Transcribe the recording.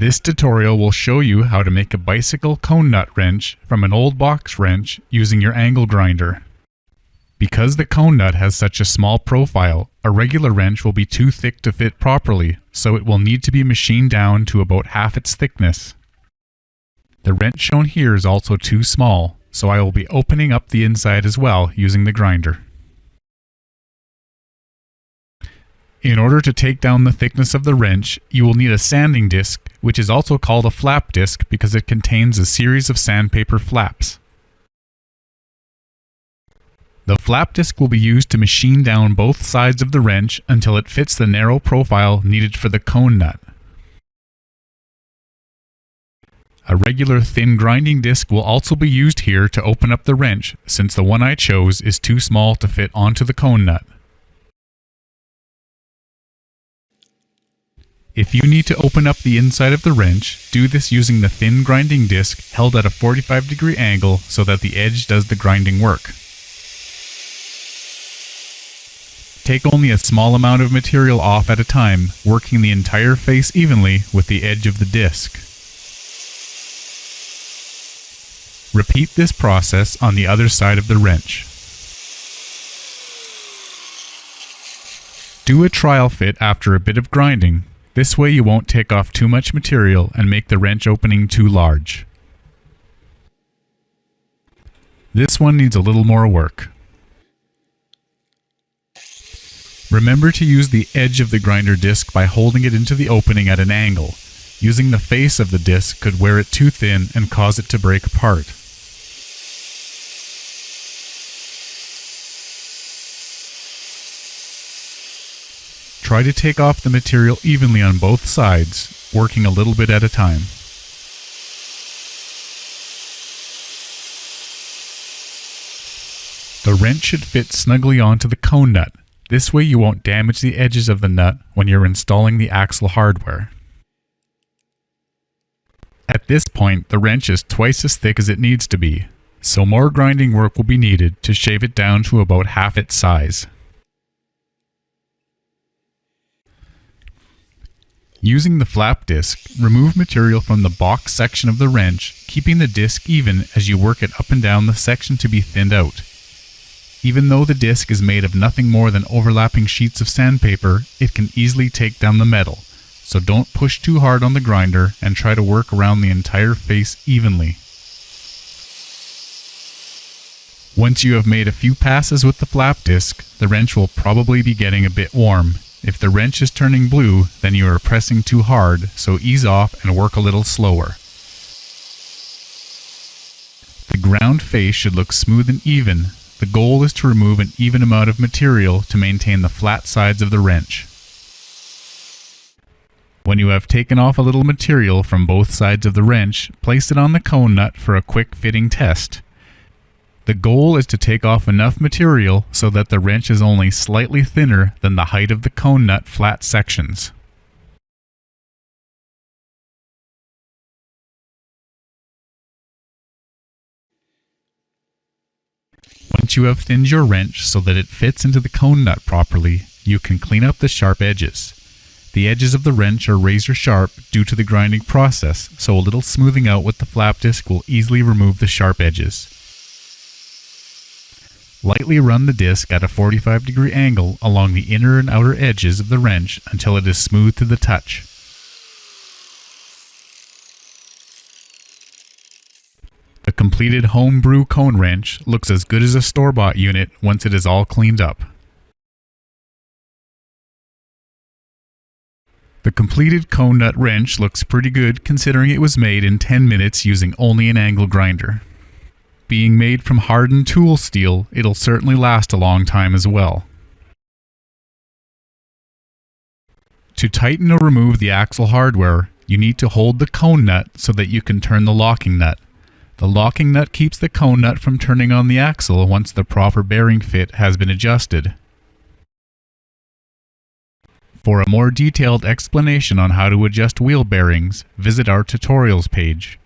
This tutorial will show you how to make a bicycle cone nut wrench from an old box wrench using your angle grinder. Because the cone nut has such a small profile, a regular wrench will be too thick to fit properly, so it will need to be machined down to about half its thickness. The wrench shown here is also too small, so I will be opening up the inside as well using the grinder. In order to take down the thickness of the wrench, you will need a sanding disc, which is also called a flap disc because it contains a series of sandpaper flaps. The flap disc will be used to machine down both sides of the wrench until it fits the narrow profile needed for the cone nut. A regular thin grinding disc will also be used here to open up the wrench, since the one I chose is too small to fit onto the cone nut. If you need to open up the inside of the wrench, do this using the thin grinding disc held at a 45-degree angle so that the edge does the grinding work. Take only a small amount of material off at a time, working the entire face evenly with the edge of the disc. Repeat this process on the other side of the wrench. Do a trial fit after a bit of grinding. This way you won't take off too much material and make the wrench opening too large. This one needs a little more work. Remember to use the edge of the grinder disc by holding it into the opening at an angle. Using the face of the disc could wear it too thin and cause it to break apart. Try to take off the material evenly on both sides, working a little bit at a time. The wrench should fit snugly onto the cone nut. This way you won't damage the edges of the nut when you're installing the axle hardware. At this point, the wrench is twice as thick as it needs to be, so more grinding work will be needed to shave it down to about half its size. Using the flap disc, remove material from the box section of the wrench, keeping the disc even as you work it up and down the section to be thinned out. Even though the disc is made of nothing more than overlapping sheets of sandpaper, it can easily take down the metal, so don't push too hard on the grinder and try to work around the entire face evenly. Once you have made a few passes with the flap disc, the wrench will probably be getting a bit warm. If the wrench is turning blue, then you are pressing too hard, so ease off and work a little slower. The ground face should look smooth and even. The goal is to remove an even amount of material to maintain the flat sides of the wrench. When you have taken off a little material from both sides of the wrench, place it on the cone nut for a quick fitting test. The goal is to take off enough material so that the wrench is only slightly thinner than the height of the cone nut flat sections. Once you have thinned your wrench so that it fits into the cone nut properly, you can clean up the sharp edges. The edges of the wrench are razor sharp due to the grinding process, so a little smoothing out with the flap disc will easily remove the sharp edges. Lightly run the disc at a 45-degree angle along the inner and outer edges of the wrench until it is smooth to the touch. A completed homebrew cone wrench looks as good as a store-bought unit once it is all cleaned up. The completed cone nut wrench looks pretty good considering it was made in 10 minutes using only an angle grinder. Being made from hardened tool steel, it'll certainly last a long time as well. To tighten or remove the axle hardware, you need to hold the cone nut so that you can turn the locking nut. The locking nut keeps the cone nut from turning on the axle once the proper bearing fit has been adjusted. For a more detailed explanation on how to adjust wheel bearings, visit our tutorials page.